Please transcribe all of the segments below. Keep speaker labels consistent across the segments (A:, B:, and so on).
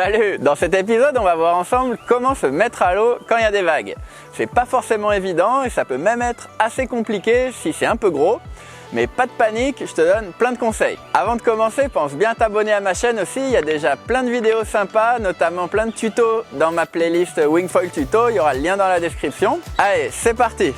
A: Salut! Dans cet épisode, on va voir ensemble comment se mettre à l'eau quand il y a des vagues. C'est pas forcément évident et ça peut même être assez compliqué si c'est un peu gros. Mais pas de panique, je te donne plein de conseils. Avant de commencer, pense bien t'abonner à ma chaîne aussi, il y a déjà plein de vidéos sympas, notamment plein de tutos dans ma playlist Wingfoil Tuto, il y aura le lien dans la description. Allez, c'est parti!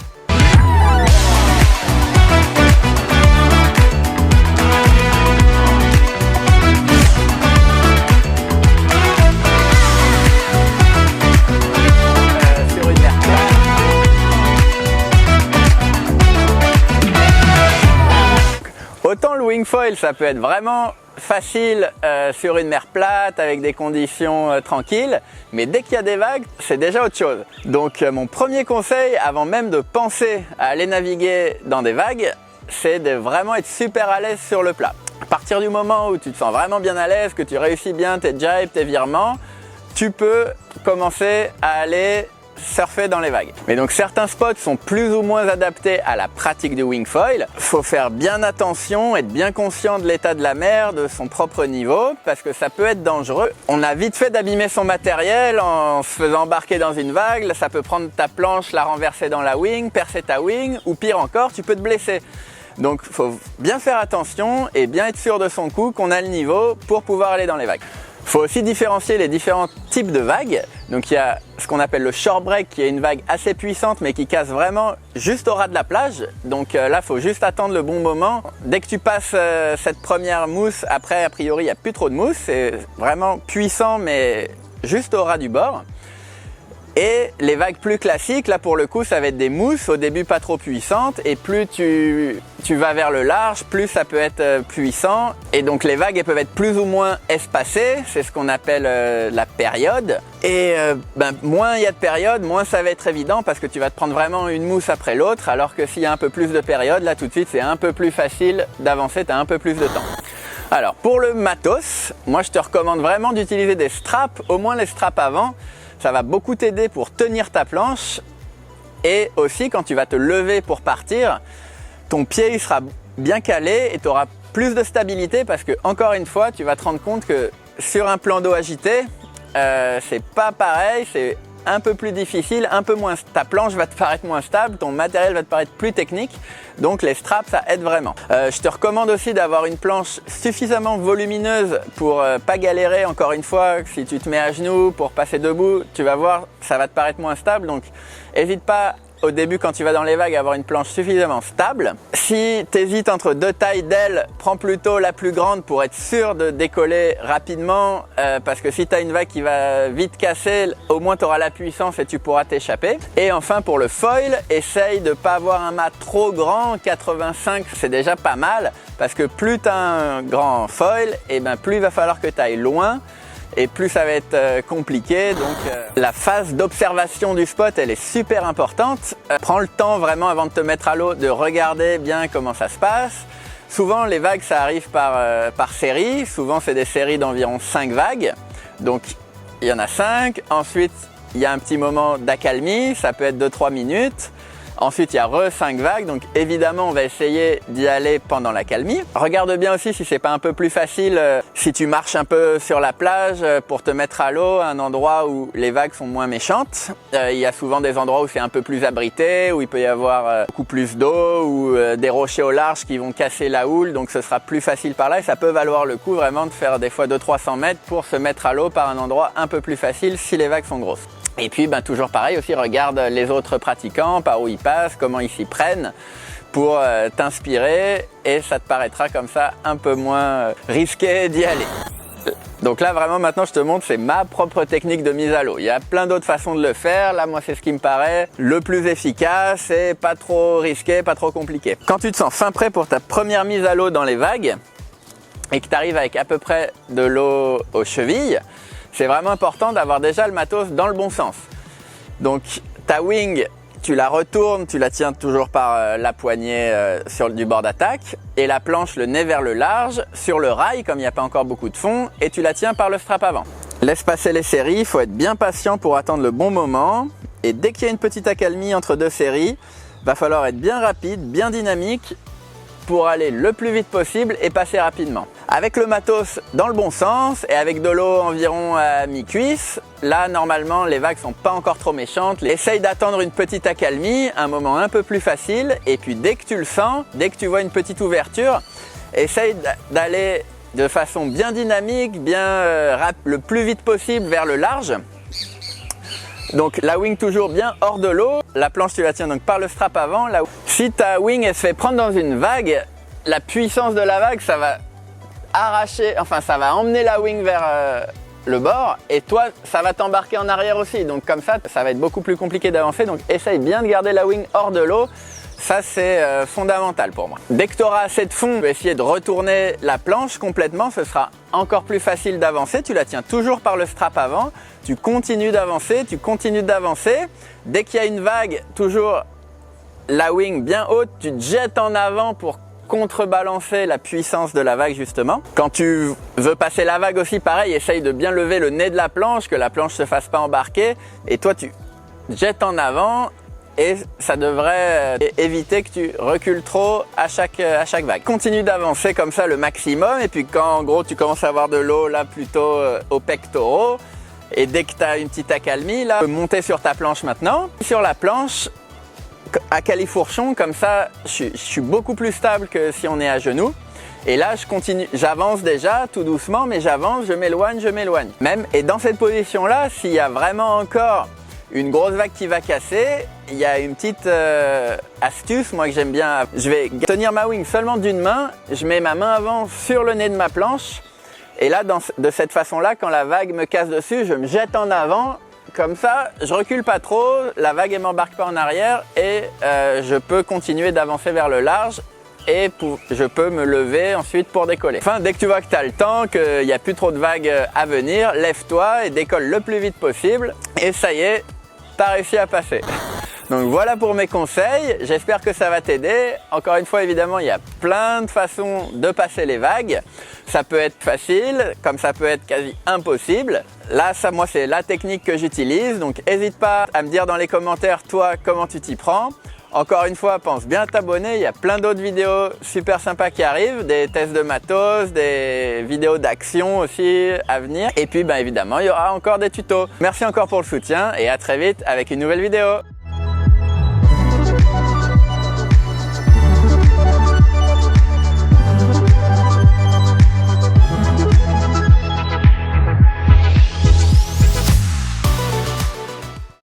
A: Autant le wingfoil, ça peut être vraiment facile sur une mer plate avec des conditions tranquilles, mais dès qu'il y a des vagues, c'est déjà autre chose. Donc mon premier conseil, avant même de penser à aller naviguer dans des vagues, c'est de vraiment être super à l'aise sur le plat. À partir du moment où tu te sens vraiment bien à l'aise, que tu réussis bien tes jibes, tes virements, tu peux commencer à aller surfer dans les vagues. Mais donc certains spots sont plus ou moins adaptés à la pratique du wingfoil. Faut faire bien attention, être bien conscient de l'état de la mer, de son propre niveau, parce que ça peut être dangereux. On a vite fait d'abîmer son matériel en se faisant embarquer dans une vague. Ça peut prendre ta planche, la renverser dans la wing, percer ta wing, ou pire encore, tu peux te blesser. Donc faut bien faire attention et bien être sûr de son coup, qu'on a le niveau pour pouvoir aller dans les vagues. Il faut aussi différencier les différents types de vagues. Donc il y a ce qu'on appelle le shore break, qui est une vague assez puissante mais qui casse vraiment juste au ras de la plage. Donc là, il faut juste attendre le bon moment. Dès que tu passes cette première mousse, après a priori il n'y a plus trop de mousse. C'est vraiment puissant mais juste au ras du bord. Et les vagues plus classiques, là pour le coup, ça va être des mousses, au début pas trop puissantes, et plus tu vas vers le large, plus ça peut être puissant. Et donc les vagues, elles peuvent être plus ou moins espacées, c'est ce qu'on appelle la période. Et moins il y a de période, moins ça va être évident, parce que tu vas te prendre vraiment une mousse après l'autre, alors que s'il y a un peu plus de période, là tout de suite c'est un peu plus facile d'avancer, tu as un peu plus de temps. Alors pour le matos, moi je te recommande vraiment d'utiliser des straps, au moins les straps avant. Ça va beaucoup t'aider pour tenir ta planche, et aussi quand tu vas te lever pour partir, ton pied il sera bien calé et tu auras plus de stabilité, parce que encore une fois tu vas te rendre compte que sur un plan d'eau agité, c'est pas pareil, c'est un peu plus difficile, un peu moins, ta planche va te paraître moins stable, ton matériel va te paraître plus technique, donc les straps ça aide vraiment. Je te recommande aussi d'avoir une planche suffisamment volumineuse pour pas galérer, encore une fois, si tu te mets à genoux pour passer debout, tu vas voir, ça va te paraître moins stable, donc n'hésite pas au début quand tu vas dans les vagues à avoir une planche suffisamment stable. Si tu hésites entre deux tailles d'ailes, prends plutôt la plus grande pour être sûr de décoller rapidement, parce que si tu as une vague qui va vite casser, au moins tu auras la puissance et tu pourras t'échapper. Et enfin pour le foil, essaye de ne pas avoir un mât trop grand, 85 c'est déjà pas mal, parce que plus tu as un grand foil, et plus il va falloir que tu ailles loin, et plus ça va être compliqué. Donc la phase d'observation du spot, elle est super importante. Prends le temps vraiment avant de te mettre à l'eau de regarder bien comment ça se passe. Souvent les vagues ça arrive par série, souvent c'est des séries d'environ 5 vagues. Donc il y en a 5, ensuite il y a un petit moment d'accalmie, ça peut être 2-3 minutes. Ensuite, il y a 5 vagues, donc évidemment, on va essayer d'y aller pendant l'accalmie. Regarde bien aussi si c'est pas un peu plus facile, si tu marches un peu sur la plage pour te mettre à l'eau, un endroit où les vagues sont moins méchantes. Il y a souvent des endroits où c'est un peu plus abrité, où il peut y avoir beaucoup plus d'eau, ou des rochers au large qui vont casser la houle, donc ce sera plus facile par là, et ça peut valoir le coup vraiment de faire des fois 200-300 mètres pour se mettre à l'eau par un endroit un peu plus facile si les vagues sont grosses. Et puis toujours pareil aussi, regarde les autres pratiquants, par où ils passent, comment ils s'y prennent, pour t'inspirer, et ça te paraîtra comme ça un peu moins risqué d'y aller. Donc là vraiment maintenant je te montre, c'est ma propre technique de mise à l'eau. Il y a plein d'autres façons de le faire, là moi c'est ce qui me paraît le plus efficace et pas trop risqué, pas trop compliqué. Quand tu te sens fin prêt pour ta première mise à l'eau dans les vagues, et que tu arrives avec à peu près de l'eau aux chevilles, c'est vraiment important d'avoir déjà le matos dans le bon sens. Donc ta wing, tu la retournes, tu la tiens toujours par la poignée du bord d'attaque, et la planche le nez vers le large, sur le rail comme il n'y a pas encore beaucoup de fond, et tu la tiens par le strap avant. Laisse passer les séries, il faut être bien patient pour attendre le bon moment, et dès qu'il y a une petite accalmie entre deux séries, va falloir être bien rapide, bien dynamique, pour aller le plus vite possible et passer rapidement. Avec le matos dans le bon sens et avec de l'eau environ à mi-cuisse, là normalement les vagues sont pas encore trop méchantes. Essaye d'attendre une petite accalmie, un moment un peu plus facile, et puis dès que tu le sens, dès que tu vois une petite ouverture, essaye d'aller de façon bien dynamique, le plus vite possible vers le large. Donc la wing toujours bien hors de l'eau, la planche tu la tiens donc par le strap avant. Si ta wing elle se fait prendre dans une vague, la puissance de la vague ça va arracher, enfin ça va emmener la wing vers le bord, et toi ça va t'embarquer en arrière aussi, donc comme ça va être beaucoup plus compliqué d'avancer. Donc essaye bien de garder la wing hors de l'eau. Ça c'est fondamental pour moi. Dès que tu auras assez de fond, tu peux essayer de retourner la planche complètement, ce sera encore plus facile d'avancer. Tu la tiens toujours par le strap avant, tu continues d'avancer, Dès qu'il y a une vague, toujours la wing bien haute, tu te jettes en avant pour contrebalancer la puissance de la vague justement. Quand tu veux passer la vague aussi, pareil, essaye de bien lever le nez de la planche, que la planche ne se fasse pas embarquer, et toi tu jettes en avant. Et ça devrait éviter que tu recules trop à chaque vague. Continue d'avancer comme ça le maximum, et puis quand en gros tu commences à avoir de l'eau là plutôt aux pectoraux, et dès que tu as une petite accalmie là, tu peux monter sur ta planche maintenant. Sur la planche, à califourchon, comme ça je suis beaucoup plus stable que si on est à genoux. Et là je continue, j'avance déjà tout doucement, mais j'avance, je m'éloigne. Même, et dans cette position là, s'il y a vraiment encore une grosse vague qui va casser, il y a une petite astuce moi que j'aime bien. Je vais tenir ma wing seulement d'une main, je mets ma main avant sur le nez de ma planche, et là de cette façon là, quand la vague me casse dessus, je me jette en avant, comme ça je recule pas trop, la vague ne m'embarque pas en arrière, et je peux continuer d'avancer vers le large, et je peux me lever ensuite pour décoller. Enfin, dès que tu vois que tu as le temps, qu'il n'y a plus trop de vagues à venir, lève-toi et décolle le plus vite possible, et ça y est, tu as réussi à passer. Donc voilà pour mes conseils, j'espère que ça va t'aider. Encore une fois, évidemment, il y a plein de façons de passer les vagues. Ça peut être facile, comme ça peut être quasi impossible. Là, moi, c'est la technique que j'utilise, donc n'hésite pas à me dire dans les commentaires, toi, comment tu t'y prends. Encore une fois, pense bien à t'abonner, il y a plein d'autres vidéos super sympas qui arrivent, des tests de matos, des vidéos d'action aussi à venir. Et puis, évidemment, il y aura encore des tutos. Merci encore pour le soutien, et à très vite avec une nouvelle vidéo.